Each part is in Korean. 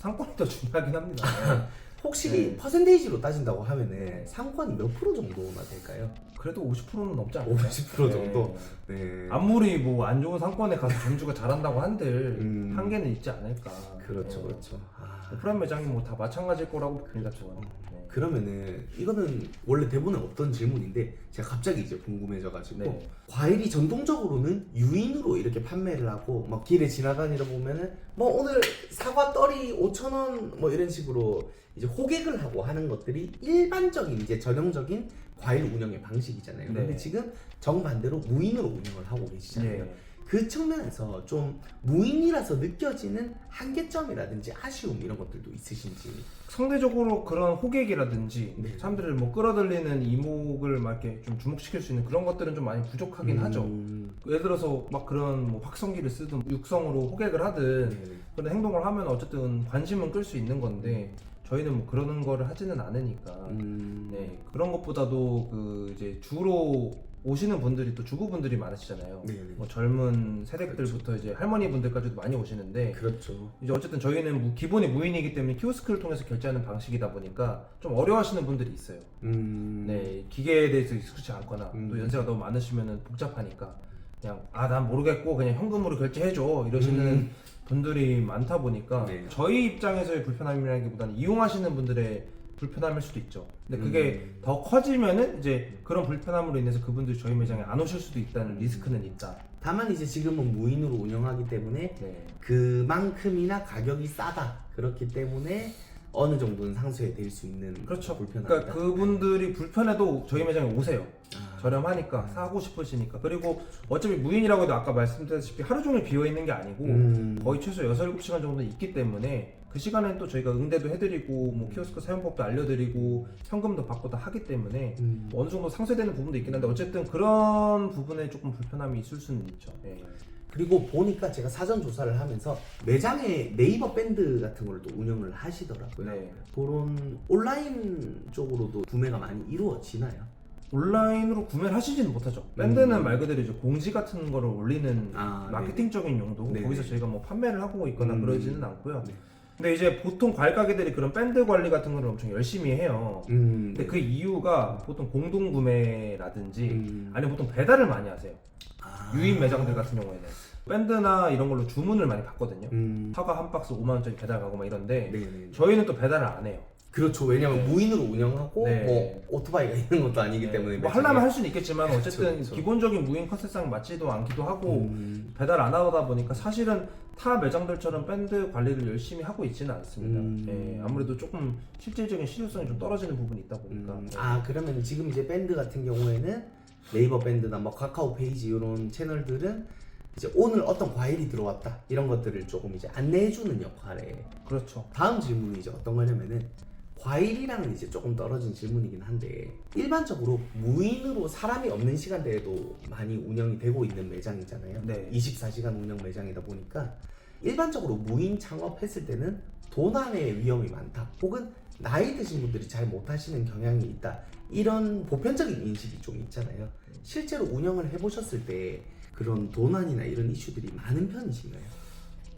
상권이 더 중요하긴 합니다. 혹시 네. 퍼센테이지로 따진다고 하면은 상권이 몇 프로 정도나 될까요? 그래도 50%는 넘지 않을까요? 50% 정도? 네. 아무리 뭐 안 좋은 상권에 가서 점주가 잘한다고 한들 한계는 있지 않을까. 그렇죠, 네. 그렇죠. 아, 오프라인 매장이 뭐 다 마찬가지일 거라고 봅니다, 저는. 네. 그러면은 이거는 원래 대본에 없던 질문인데 제가 갑자기 이제 궁금해져가지고 네. 과일이 전통적으로는 유인으로 이렇게 판매를 하고 막 길에 지나다니다 보면은 뭐 오늘 사과 떨이 5,000원 뭐 이런 식으로 이제 호객을 하고 하는 것들이 일반적인 이제 전형적인 과일 운영의 방식이잖아요. 네. 근데 지금 정반대로 무인으로 운영을 하고 계시잖아요. 네. 그 측면에서 좀 무인이라서 느껴지는 한계점이라든지 아쉬움 이런 것들도 있으신지. 상대적으로 그런 호객이라든지 네. 사람들을 뭐 끌어들이는 이목을 막 이렇게 좀 주목시킬 수 있는 그런 것들은 좀 많이 부족하긴 하죠. 예를 들어서 막 그런 뭐 확성기를 쓰든 육성으로 호객을 하든 네. 그런 행동을 하면 어쨌든 관심은 끌 수 있는 건데 저희는 뭐 그러는 거를 하지는 않으니까 네, 그런 것보다도 그 이제 주로 오시는 분들이 또 주부분들이 많으시잖아요. 네네. 뭐 젊은 세대들부터 이제 할머니 분들까지도 많이 오시는데 그렇죠. 이제 어쨌든 저희는 기본이 무인이기 때문에 키오스크를 통해서 결제하는 방식이다 보니까 좀 어려워하시는 분들이 있어요. 네, 기계에 대해서 익숙치 않거나 또 연세가 너무 많으시면 복잡하니까 그냥 난 모르겠고 그냥 현금으로 결제해줘 이러시는 분들이 많다 보니까 네. 저희 입장에서의 불편함이라기보다는 이용하시는 분들의 불편함일 수도 있죠. 근데 그게 더 커지면은 이제 그런 불편함으로 인해서 그분들이 저희 매장에 안 오실 수도 있다는 리스크는 있다. 다만 이제 지금은 무인으로 운영하기 때문에 네. 그만큼이나 가격이 싸다. 그렇기 때문에 어느 정도는 상쇄 될 수 있는 그렇죠. 불편함이다. 그러니까 그분들이 불편해도 저희 매장에 오세요. 아. 저렴하니까 사고 싶으시니까. 그리고 어차피 무인이라고 해도 아까 말씀드렸다시피 하루 종일 비어 있는 게 아니고 거의 최소 6, 7시간 정도 있기 때문에 그 시간엔 또 저희가 응대도 해드리고 뭐 키오스크 사용법도 알려드리고 현금도 받고 다 하기 때문에 뭐 어느 정도 상쇄되는 부분도 있긴 한데 어쨌든 그런 부분에 조금 불편함이 있을 수는 있죠. 네. 그리고 보니까 제가 사전 조사를 하면서 매장에 네이버 밴드 같은 걸 또 운영을 하시더라고요. 네. 그런 온라인 쪽으로도 구매가 많이 이루어지나요? 온라인으로 구매를 하시지는 못하죠. 밴드는 말 그대로 이제 공지 같은 거를 올리는 마케팅적인 용도 네네. 거기서 저희가 뭐 판매를 하고 있거나 그러지는 않고요. 네. 근데 이제 보통 과일 가게들이 그런 밴드 관리 같은 거를 엄청 열심히 해요. 근데 그 이유가 보통 공동 구매라든지 아니면 보통 배달을 많이 하세요. 유인 매장들 같은 경우에는 밴드나 이런 걸로 주문을 많이 받거든요. 사과 한 박스 5만 원짜리 배달 가고 막 이런데 네네. 저희는 또 배달을 안 해요. 그렇죠. 왜냐면 네. 무인으로 운영하고 네. 뭐 오토바이가 있는 것도 아니기 때문에 뭐 매장에. 하려면 할 수는 있겠지만 어쨌든 그쵸. 기본적인 무인 컨셉상 맞지도 않기도 하고 배달 안 하다 보니까 사실은 타 매장들처럼 밴드 관리를 열심히 하고 있지는 않습니다. 예, 아무래도 조금 실질적인 실효성이 좀 떨어지는 부분이 있다 보니까. 예. 그러면 지금 이제 밴드 같은 경우에는 네이버 밴드나 뭐 카카오 페이지 이런 채널들은 이제 오늘 어떤 과일이 들어왔다 이런 것들을 조금 이제 안내해주는 역할에. 그렇죠. 다음 질문이 이제 어떤 거냐면은 과일이랑은 이제 조금 떨어진 질문이긴 한데 일반적으로 무인으로 사람이 없는 시간대에도 많이 운영이 되고 있는 매장이잖아요. 네. 24시간 운영 매장이다 보니까 일반적으로 무인 창업했을 때는 도난의 위험이 많다 혹은 나이 드신 분들이 잘 못하시는 경향이 있다 이런 보편적인 인식이 좀 있잖아요. 실제로 운영을 해보셨을 때 그런 도난이나 이런 이슈들이 많은 편이신가요?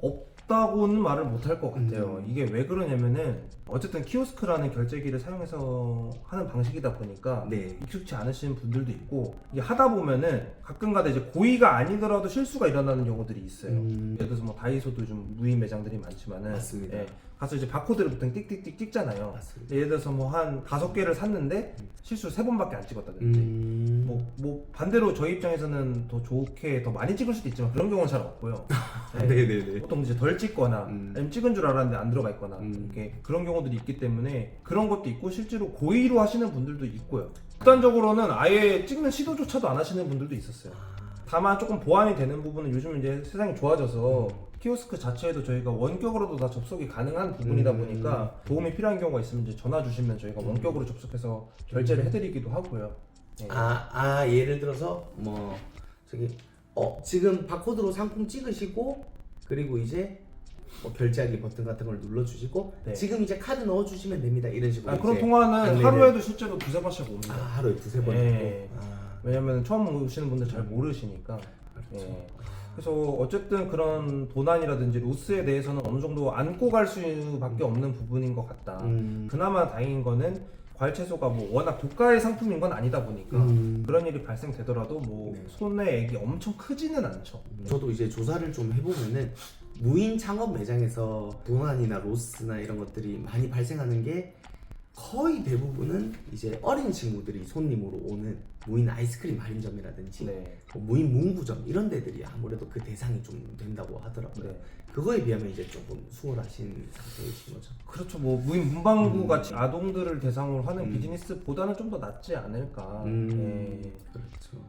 없다고는 말을 못할 것 같아요. 이게 왜 그러냐면은 어쨌든 키오스크라는 결제기를 사용해서 하는 방식이다 보니까 네. 익숙치 않으신 분들도 있고 이게 하다 보면은 가끔가다 이제 고의가 아니더라도 실수가 일어나는 경우들이 있어요. 예를 들어서 뭐 다이소도 좀 무인 매장들이 많지만은 맞습니다. 예, 가서 이제 바코드를 보통 띡띡띡 찍잖아요. 맞습니다. 예를 들어서 뭐 한 5개를 샀는데 실수 3번밖에 안 찍었다든지 뭐 반대로 저희 입장에서는 더 좋게 더 많이 찍을 수도 있지만 그런 경우는 잘 없고요. 네. 네네네. 보통 이제 덜 찍거나 아니면 찍은 줄 알았는데 안 들어가 있거나 이렇게 그런 경우들이 있기 때문에 그런 것도 있고 실제로 고의로 하시는 분들도 있고요. 극단적으로는 아예 찍는 시도조차도 안 하시는 분들도 있었어요. 다만 조금 보완이 되는 부분은 요즘 이제 세상이 좋아져서 키오스크 자체에도 저희가 원격으로도 다 접속이 가능한 부분이다 보니까 도움이 필요한 경우가 있으면 이제 전화 주시면 저희가 원격으로 접속해서 결제를 해드리기도 하고요. 네. 예를 들어서 뭐 저기 지금 바코드로 상품 찍으시고 그리고 이제 뭐 결제하기 버튼 같은 걸 눌러주시고 네. 지금 이제 카드 넣어주시면 됩니다 이런 식으로. 그런 이제 통화는 안내를- 하루에도 실제로 2-3번씩 옵니다. 하루에 2-3번 네. 있고. 왜냐면 처음 오시는 분들 잘 모르시니까. 그렇죠. 예. 그래서 어쨌든 그런 도난이라든지 로스에 대해서는 어느 정도 안고 갈 수밖에 없는 부분인 것 같다. 그나마 다행인 거는 과일 채소가 뭐 워낙 고가의 상품인 건 아니다 보니까 그런 일이 발생되더라도 뭐 네. 손해액이 엄청 크지는 않죠. 저도 이제 조사를 좀 해보면은 무인 창업 매장에서 도난이나 로스나 이런 것들이 많이 발생하는 게 거의 대부분은 이제 어린 친구들이 손님으로 오는 무인 아이스크림 할인점이라든지 네. 뭐 무인 문구점 이런 데들이 아무래도 그 대상이 좀 된다고 하더라고요. 네. 그거에 비하면 이제 조금 수월하신 상태이신 거죠. 그렇죠. 뭐 무인 문방구 같이 아동들을 대상으로 하는 비즈니스보다는 좀 더 낫지 않을까. 네. 그렇죠.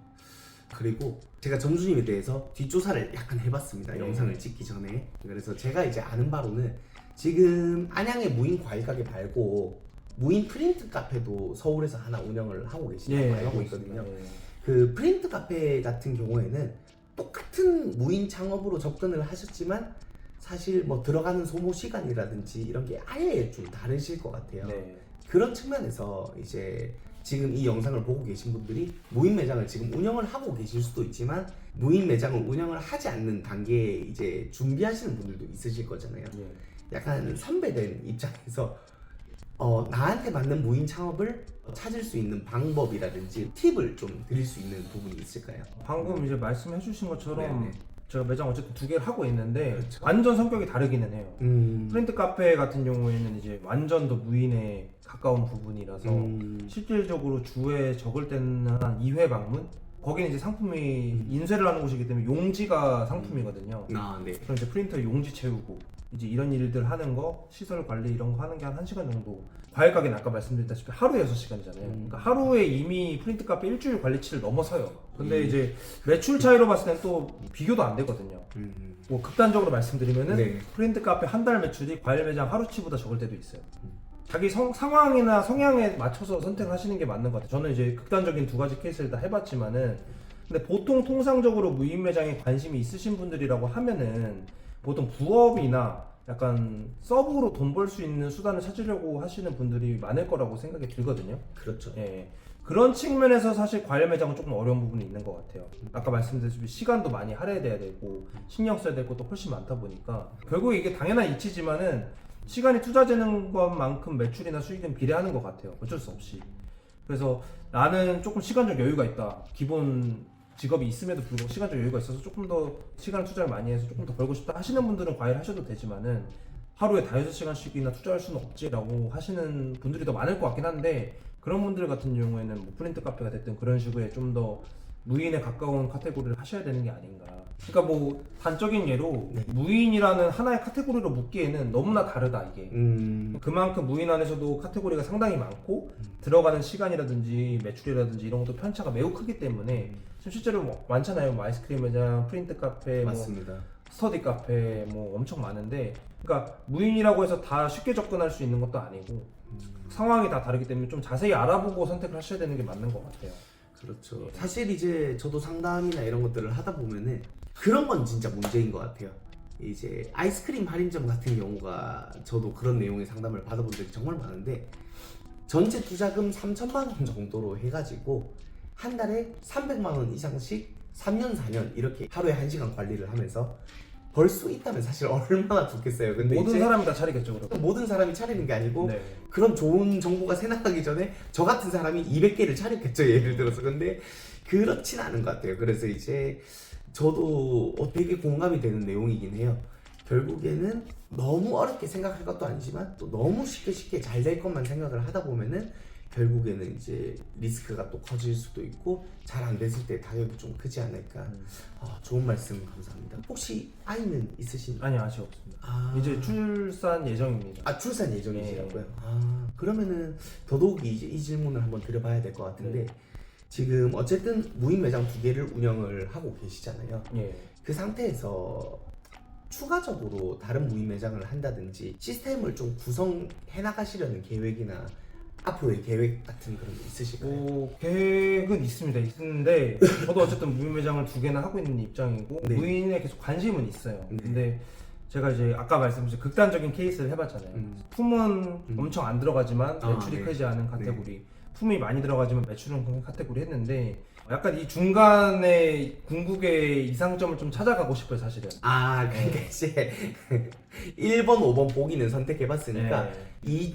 그리고 제가 점주님에 대해서 뒷조사를 약간 해봤습니다. 네. 영상을 찍기 전에. 그래서 제가 이제 아는 바로는 지금 안양에 무인 과일 가게 말고 무인 프린트 카페도 서울에서 하나 운영을 하고 계시다고 알고 있거든요. 네. 그 프린트 카페 같은 경우에는 똑같은 무인 창업으로 접근을 하셨지만 사실 뭐 들어가는 소모 시간이라든지 이런 게 아예 좀 다르실 것 같아요. 네. 그런 측면에서 이제 지금 이 영상을 보고 계신 분들이 무인 매장을 지금 운영을 하고 계실 수도 있지만 무인 매장을 운영을 하지 않는 단계에 이제 준비하시는 분들도 있으실 거잖아요. 네. 약간 선배된 입장에서 나한테 맞는 무인 창업을 찾을 수 있는 방법이라든지 팁을 좀 드릴 수 있는 부분이 있을까요? 방금 이제 말씀해 주신 것처럼 네네. 제가 매장 어쨌든 두 개를 하고 있는데 그렇죠. 완전 성격이 다르기는 해요. 프린트 카페 같은 경우에는 이제 완전 더 무인에 가까운 부분이라서 실질적으로 주에 적을 때는 한 2회 방문? 거기는 이제 상품이 인쇄를 하는 곳이기 때문에 용지가 상품이거든요. 아, 네. 그럼 이제 프린터 용지 채우고 이제 이런 일들 하는 거, 시설 관리 이런 거 하는 게 한 1시간 정도. 과일 가게는 아까 말씀드렸다시피 하루에 6시간이잖아요. 그러니까 하루에 이미 프린트 카페 일주일 관리치를 넘어서요. 근데 이제 매출 차이로 봤을 땐 또 비교도 안 되거든요. 뭐 극단적으로 말씀드리면은 네. 프린트 카페 한 달 매출이 과일 매장 하루치보다 적을 때도 있어요. 자기 상황이나 성향에 맞춰서 선택하시는 게 맞는 것 같아요. 저는 이제 극단적인 두 가지 케이스를 다 해봤지만은 근데 보통 통상적으로 무인 매장에 관심이 있으신 분들이라고 하면은 보통 부업이나 약간 서브로 돈 벌 수 있는 수단을 찾으려고 하시는 분들이 많을 거라고 생각이 들거든요. 그렇죠. 예. 그런 측면에서 사실 과일 매장은 조금 어려운 부분이 있는 것 같아요. 아까 말씀드렸듯이 시간도 많이 할애돼야 되고 신경 써야 될 것도 훨씬 많다 보니까 결국 이게 당연한 이치지만은 시간이 투자되는 것만큼 매출이나 수익은 비례하는 것 같아요. 어쩔 수 없이. 그래서 나는 조금 시간적 여유가 있다. 기본 직업이 있음에도 불구하고 시간적 여유가 있어서 조금 더 시간 투자를 많이 해서 조금 더 벌고 싶다 하시는 분들은 과일 하셔도 되지만은 하루에 5시간씩이나 투자할 수는 없지라고 하시는 분들이 더 많을 것 같긴 한데 그런 분들 같은 경우에는 뭐 프린트 카페가 됐든 그런 식으로 좀 더 무인에 가까운 카테고리를 하셔야 되는 게 아닌가. 그러니까 뭐 단적인 예로 무인이라는 하나의 카테고리로 묶기에는 너무나 다르다 이게. 그만큼 무인 안에서도 카테고리가 상당히 많고 들어가는 시간이라든지 매출이라든지 이런 것도 편차가 매우 크기 때문에 지금 실제로 뭐 많잖아요. 뭐 아이스크림 매장, 프린트 카페, 맞습니다. 뭐 스터디 카페 뭐 엄청 많은데 그러니까 무인이라고 해서 다 쉽게 접근할 수 있는 것도 아니고 상황이 다 다르기 때문에 좀 자세히 알아보고 선택을 하셔야 되는 게 맞는 것 같아요. 그렇죠. 사실 이제 저도 상담이나 이런 것들을 하다 보면은 그런 건 진짜 문제인 것 같아요. 이제 아이스크림 할인점 같은 경우가 저도 그런 내용의 상담을 받아본 적이 정말 많은데 전체 투자금 3천만 원 정도로 해가지고 한 달에 300만 원 이상씩 3년 4년 이렇게 하루에 1시간 관리를 하면서 벌 수 있다면 사실 얼마나 좋겠어요. 근데 모든 이제 사람이 다 차리겠죠, 그럼. 모든 사람이 차리는 게 아니고 네. 그런 좋은 정보가 새나가기 전에 저 같은 사람이 200개를 차렸겠죠, 예를 들어서. 근데 그렇진 않은 것 같아요. 그래서 이제 저도 되게 공감이 되는 내용이긴 해요. 결국에는 너무 어렵게 생각할 것도 아니지만 또 너무 쉽게 잘 될 것만 생각을 하다 보면은 결국에는 이제 리스크가 또 커질 수도 있고 잘 안 됐을 때 타격이 좀 크지 않을까. 좋은 말씀 감사합니다. 혹시 아이는 있으신가요? 아니 아직 없습니다. 이제 이제 출산 예정입니다. 출산 예정이시라고요? 네. 그러면은 더더욱이 이제 이 질문을 한번 드려봐야 될 것 같은데 네. 지금 어쨌든 무인 매장 2개를 운영을 하고 계시잖아요. 예. 그 상태에서 추가적으로 다른 무인 매장을 한다든지 시스템을 좀 구성해 나가시려는 계획이나 앞으로의 계획 같은 그런 게 있으실까요? 계획은 있습니다. 있는데 저도 어쨌든 무인 매장을 2개나 하고 있는 입장이고 네. 무인에 계속 관심은 있어요. 네. 근데 제가 이제 아까 말씀드린 극단적인 케이스를 해봤잖아요. 품은 엄청 안 들어가지만 매출이 네. 크지 않은 카테고리, 품이 많이 들어가지만 매출은 큰 카테고리 했는데 약간 이 중간에 궁극의 이상점을 좀 찾아가고 싶어요, 사실은. 그러니까 이제 1번, 5번 보기는 선택해봤으니까 네.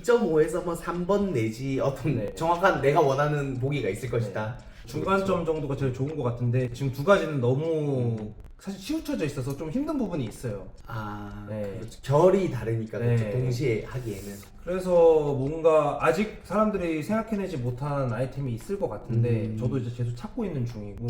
2.5에서 뭐 3번 내지 어떤 네. 정확한 내가 원하는 보기가 있을 것이다. 중간점 정도가 제일 좋은 것 같은데 지금 두 가지는 너무 사실 치우쳐져 있어서 좀 힘든 부분이 있어요. 네. 그렇죠. 결이 다르니까 그렇죠. 네. 동시에 하기에는. 그래서 뭔가 아직 사람들이 생각해내지 못한 아이템이 있을 것 같은데 저도 이제 계속 찾고 있는 중이고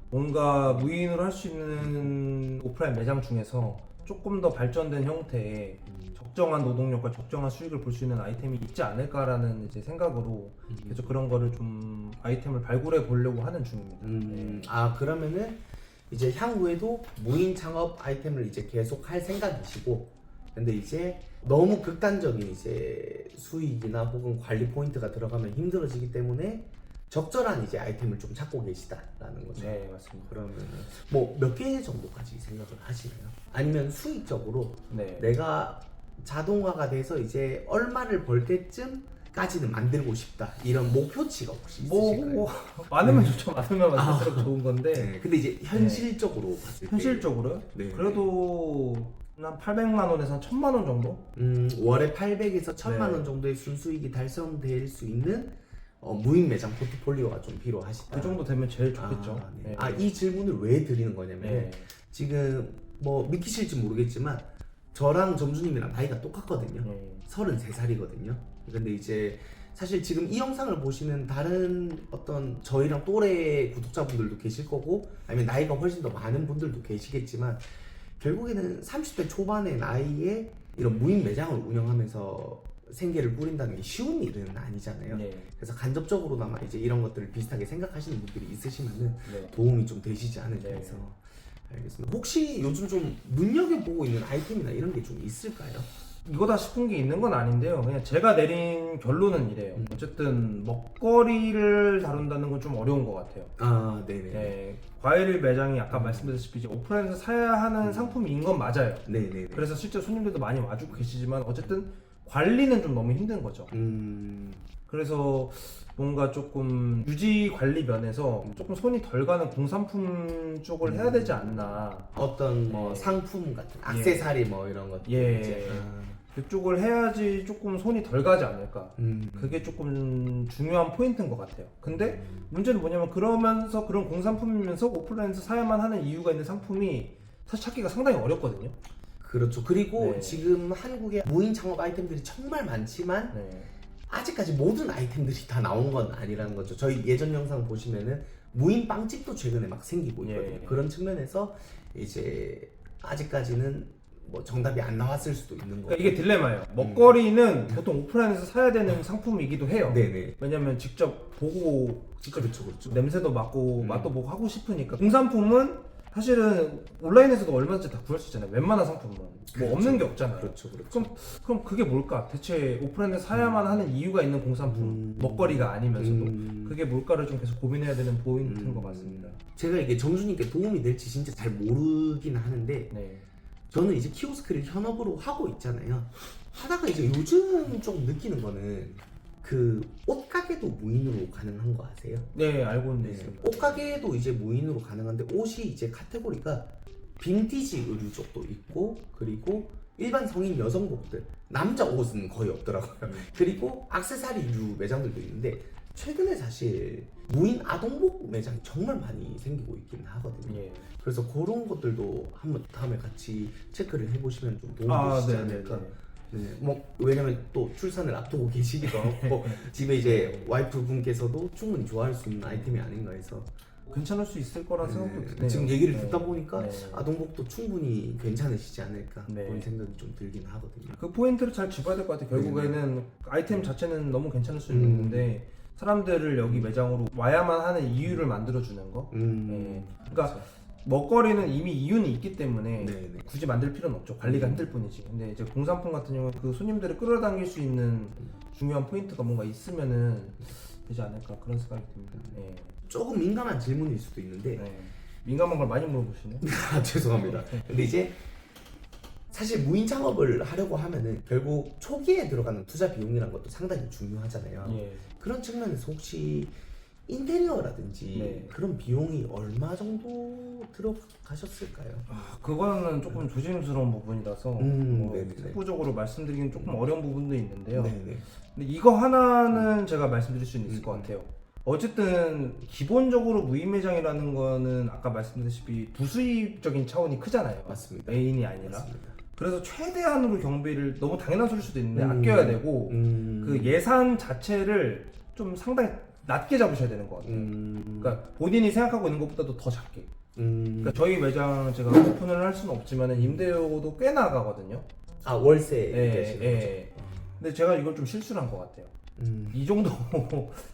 뭔가 무인으로 할 수 있는 오프라인 매장 중에서 조금 더 발전된 형태의 적정한 노동력과 적정한 수익을 볼 수 있는 아이템이 있지 않을까라는 이제 생각으로 계속 그런 거를 좀 아이템을 발굴해 보려고 하는 중입니다. 네. 그러면은 이제 향후에도 무인 창업 아이템을 이제 계속 할 생각이시고, 근데 이제 너무 극단적인 이제 수익이나 혹은 관리 포인트가 들어가면 힘들어지기 때문에 적절한 이제 아이템을 좀 찾고 계시다라는 거죠. 네, 맞습니다. 그러면은 뭐 몇 개 정도까지 생각을 하시나요? 아니면 수익적으로 네. 내가 자동화가 돼서 이제 얼마를 벌 때쯤까지는 만들고 싶다 이런 목표치가 혹시 있으실까요? 뭐 많으면 좋죠. 많으면 많을수록 좋은 건데 네. 근데 이제 현실적으로 봤을 때 현실적으로요? 네. 그래도 한 800만 원에서 1000만 원 정도? 월에 800에서 1000만 원 네. 정도의 순수익이 달성될 수 있는 무인 매장 포트폴리오가 좀 필요하시다. 그 정도 되면 제일 좋겠죠. 네. 이 질문을 왜 드리는 거냐면 네. 지금 뭐 믿기실지 모르겠지만 저랑 점주님이랑 나이가 똑같거든요. 33살이거든요. 근데 이제 사실 지금 이 영상을 보시는 다른 어떤 저희랑 또래 구독자분들도 계실 거고 아니면 나이가 훨씬 더 많은 분들도 계시겠지만 결국에는 30대 초반의 나이에 이런 무인 매장을 운영하면서 생계를 꾸린다는 게 쉬운 일은 아니잖아요. 네. 그래서 간접적으로나마 이제 이런 것들을 비슷하게 생각하시는 분들이 있으시면은 네. 도움이 좀 되시지 않을까 네. 해서. 알겠습니다. 혹시 요즘 좀 눈여겨보고 있는 아이템이나 이런 게 좀 있을까요? 이거다 싶은 게 있는 건 아닌데요. 그냥 제가 내린 결론은 이래요. 어쨌든 먹거리를 다룬다는 건 좀 어려운 것 같아요. 네네. 네, 과일 매장이 아까 말씀드렸다시피 이제 오프라인에서 사야 하는 상품인 건 맞아요. 네네. 그래서 실제 손님들도 많이 와주고 계시지만 어쨌든 관리는 좀 너무 힘든 거죠. 그래서 뭔가 조금 유지 관리 면에서 조금 손이 덜 가는 공산품 쪽을 해야 되지 않나. 어떤 뭐 네. 상품 같은 액세서리 뭐 이런 것들 예. 이제. 그쪽을 해야지 조금 손이 덜 가지 않을까. 음. 그게 조금 중요한 포인트인 것 같아요. 근데 문제는 뭐냐면 그러면서 그런 공산품이면서 오프라인에서 사야만 하는 이유가 있는 상품이 사실 찾기가 상당히 어렵거든요. 그렇죠. 그리고 네. 지금 한국에 무인 창업 아이템들이 정말 많지만 네. 아직까지 모든 아이템들이 다 나온 건 아니라는 거죠. 저희 예전 영상 보시면은 무인 빵집도 최근에 막 생기고 있거든요. 예. 그런 측면에서 이제 아직까지는 뭐 정답이 안 나왔을 수도 있는 거고. 그러니까 이게 딜레마예요. 먹거리는 보통 오프라인에서 사야 되는 상품이기도 해요. 네네. 왜냐면 직접 보고 직접 그렇죠. 냄새도 맡고 맛도 보고 하고 싶으니까. 공산품은 사실은 온라인에서도 얼마든지 다 구할 수 있잖아요. 웬만한 상품은 뭐 없는 게 없잖아요. 그렇죠. 그럼 그게 뭘까? 대체 오프라인에서 사야만 하는 이유가 있는 공산품, 먹거리가 아니면서도 그게 뭘까를 좀 계속 고민해야 되는 포인트인 것 같습니다. 제가 이게 점주님께 도움이 될지 진짜 잘 모르긴 하는데 네. 저는 이제 키오스크를 현업으로 하고 있잖아요. 하다가 이제 요즘 좀 느끼는 거는 그 옷가게도 무인으로 가능한 거 아세요? 네, 알고는 있습니다. 옷가게도 이제 무인으로 가능한데 옷이 이제 카테고리가 빈티지 의류 쪽도 있고 그리고 일반 성인 여성복들 남자 옷은 거의 없더라고요. 그리고 액세서리류 매장들도 있는데 최근에 사실 무인 아동복 매장이 정말 많이 생기고 있긴 하거든요. 예. 그래서 그런 것들도 한번 다음에 같이 체크를 해보시면 좀 도움이 되시지 않을까. 네, 뭐 왜냐면 또 출산을 앞두고 계시기도 하고 집에 이제 와이프 분께서도 충분히 좋아할 수 있는 아이템이 아닌가 해서 괜찮을 수 있을 거라 생각도 드네요. 지금 얘기를 네. 듣다 보니까 네. 아동복도 충분히 괜찮으시지 않을까 네. 그런 생각이 좀 들긴 하거든요. 그 포인트를 잘 짚어야 될 것 같아요. 결국에는 아이템 자체는 너무 괜찮을 수 있는데 사람들을 여기 매장으로 와야만 하는 이유를 만들어주는 거. 네. 그러니까 먹거리는 이미 이윤이 있기 때문에 네네. 굳이 만들 필요는 없죠. 관리가 힘들 뿐이지. 근데 이제 공산품 같은 경우는 그 손님들을 끌어당길 수 있는 중요한 포인트가 뭔가 있으면은 되지 않을까 그런 생각이 듭니다. 네. 조금 민감한 질문일 수도 있는데 네. 민감한 걸 많이 물어보시네. 죄송합니다. 근데 이제 사실 무인 창업을 하려고 하면은 결국 초기에 들어가는 투자 비용이라는 것도 상당히 중요하잖아요. 예. 그런 측면에서 혹시 인테리어라든지 네. 그런 비용이 얼마 정도 들어가셨을까요? 그거는 조금 조심스러운 부분이라서 네네네. 세부적으로 말씀드리긴 조금 어려운 부분도 있는데요. 네네. 근데 이거 하나는 제가 말씀드릴 수 있을 것 같아요. 어쨌든 기본적으로 무인 매장이라는 거는 아까 말씀드렸다시피 부수입적인 차원이 크잖아요. 맞습니다. 메인이 아니라. 맞습니다. 그래서 최대한으로 경비를 너무 당연한 소리일 수도 있는데 음. 아껴야 되고 그 그 예산 자체를 좀 상당히 낮게 잡으셔야 되는 것 같아요. 그러니까 본인이 생각하고 있는 것보다도 더 작게. 그러니까 저희 매장 제가 오픈을 할 수는 없지만 임대료도 꽤 나가거든요. 아 월세 예, 얘기하시는 거죠? 예. 근데 제가 이걸 좀 실수를 한 것 같아요. 이 정도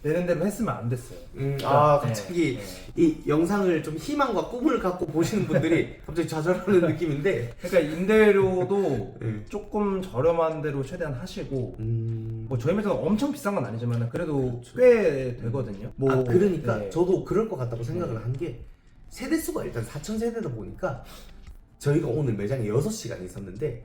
내는 대로 했으면 안 됐어요. 아 갑자기 예. 이 영상을 좀 희망과 꿈을 갖고 보시는 분들이 갑자기 좌절하는 느낌인데. 그러니까 임대료도 네. 조금 저렴한 대로 최대한 하시고 뭐 저희 매장 엄청 비싼 건 아니지만 그래도 그렇죠. 꽤 되거든요. 뭐 아 그러니까 네. 저도 그럴 것 같다고 생각을 한 게 세대수가 일단 4,000세대다 보니까 저희가 오늘 매장에 6시간 있었는데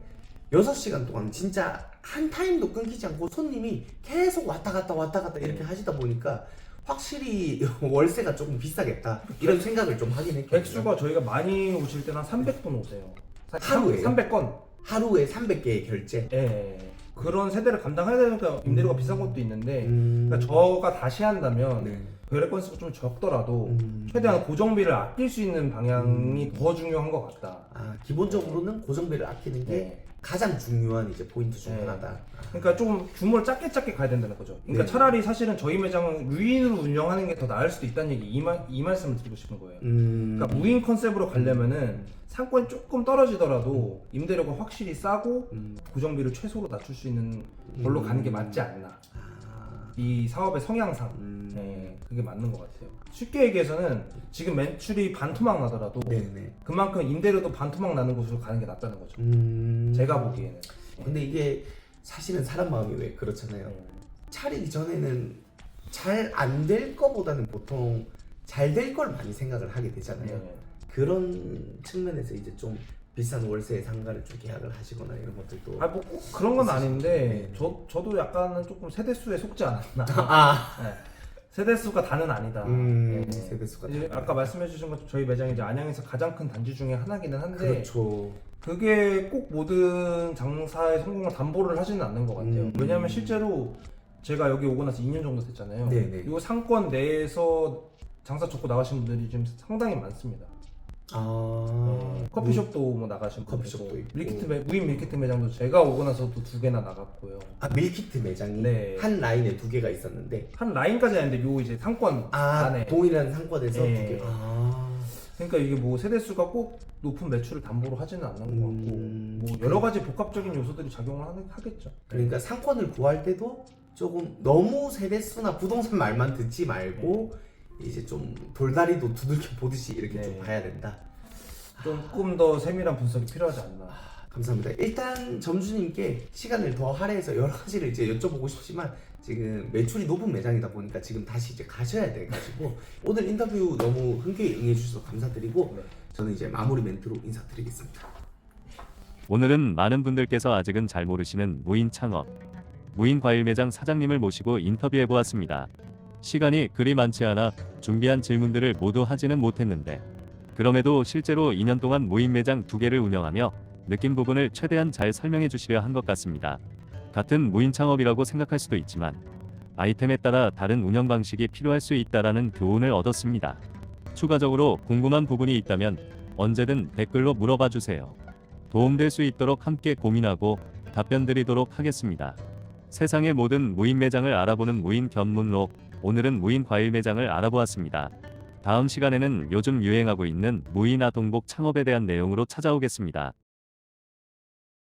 6시간 동안 진짜 한 타임도 끊기지 않고 손님이 계속 왔다 갔다 이렇게 하시다 보니까 확실히 월세가 조금 비싸겠다 이런 생각을 좀 하긴 했거든요. 백수가 저희가 많이 오실 때는 한 300분 오세요. 하루에요? 300건. 하루에 300개의 결제. 예. 그런 세대를 감당해야 되니까 임대료가 비싼 것도 있는데 음. 그러니까 저가 다시 한다면 네. 거래 건수가 좀 적더라도 최대한 고정비를 아낄 수 있는 방향이 더 중요한 것 같다. 아 기본적으로는 고정비를 아끼는 게 네. 가장 중요한 이제 포인트 중 네. 하나다. 그러니까 좀 규모를 작게 가야 된다는 거죠. 그러니까 네. 차라리 사실은 저희 매장은 무인으로 운영하는 게 더 나을 수도 있다는 얘기 이 말씀을 드리고 싶은 거예요. 그러니까 무인 컨셉으로 가려면은 상권이 조금 떨어지더라도 임대료가 확실히 싸고 고정비를 최소로 낮출 수 있는 걸로 가는 게 맞지 않나. 아, 이 사업의 성향상 네, 그게 맞는 것 같아요. 쉽게 얘기해서는 지금 매출이 반토막 나더라도 네네. 그만큼 임대료도 반토막 나는 곳으로 가는 게 낫다는 거죠. 제가 보기에는. 근데 이게 사실은 사람 마음이 왜 그렇잖아요. 차리기 전에는 잘 안 될 거보다는 보통 잘 될 걸 많이 생각을 하게 되잖아요. 네. 그런 측면에서 이제 좀 비싼 월세 상가를 좀 계약을 하시거나 이런 것들도 뭐 꼭 그런 건 아닌데 네. 저도 약간은 조금 세대수에 속지 않았나. 아, 네. 세대수가 다는 아니다. 네. 세대수가 이제 다르다. 아까 말씀해주신 것처럼 저희 매장이 이제 안양에서 가장 큰 단지 중에 하나기는 한데 그렇죠. 그게 꼭 모든 장사의 성공을 담보를 하지는 않는 것 같아요. 왜냐하면 실제로 제가 여기 오고 나서 2년 정도 됐잖아요. 네네. 이 상권 내에서 장사 접고 나가신 분들이 지금 상당히 많습니다. 아, 커피숍도 뭐 나가신 커피숍도 분들도 있고. 밀키트 무인 밀키트 매장도 제가 오고 나서도 2개나 나갔고요. 아 밀키트 매장이 네. 한 라인에 2개가 있었는데 한 라인까지 아닌데 요 이제 상권 안에. 동일한 상권에서 네. 2개. 아, 그러니까 이게 뭐 세대수가 꼭 높은 매출을 담보로 하지는 않는 것 같고 뭐 여러 가지 복합적인 요소들이 작용을 하겠죠. 그러니까 상권을 구할 때도 조금 너무 세대수나 부동산 말만 듣지 말고 이제 좀 돌다리도 두들겨 보듯이 이렇게 좀 네. 봐야 된다. 조금 더 세밀한 분석이 필요하지 않나. 감사합니다. 일단 점주님께 시간을 더 할애해서 여러 가지를 이제 여쭤보고 싶지만 지금 매출이 높은 매장이다 보니까 지금 다시 이제 가셔야 돼가지고 오늘 인터뷰 너무 흔쾌히 응해주셔서 감사드리고 네. 저는 이제 마무리 멘트로 인사드리겠습니다. 오늘은 많은 분들께서 아직은 잘 모르시는 무인 창업, 무인 과일 매장 사장님을 모시고 인터뷰해 보았습니다. 시간이 그리 많지 않아 준비한 질문들을 모두 하지는 못했는데 그럼에도 실제로 2년 동안 무인 매장 2개를 운영하며 느낀 부분을 최대한 잘 설명해 주시려 한 것 같습니다. 같은 무인 창업이라고 생각할 수도 있지만 아이템에 따라 다른 운영 방식이 필요할 수 있다라는 교훈을 얻었습니다. 추가적으로 궁금한 부분이 있다면 언제든 댓글로 물어봐 주세요. 도움될 수 있도록 함께 고민하고 답변 드리도록 하겠습니다. 세상의 모든 무인 매장을 알아보는 무인 견문록, 오늘은 무인 과일 매장을 알아보았습니다. 다음 시간에는 요즘 유행하고 있는 무인 아동복 창업에 대한 내용으로 찾아오겠습니다.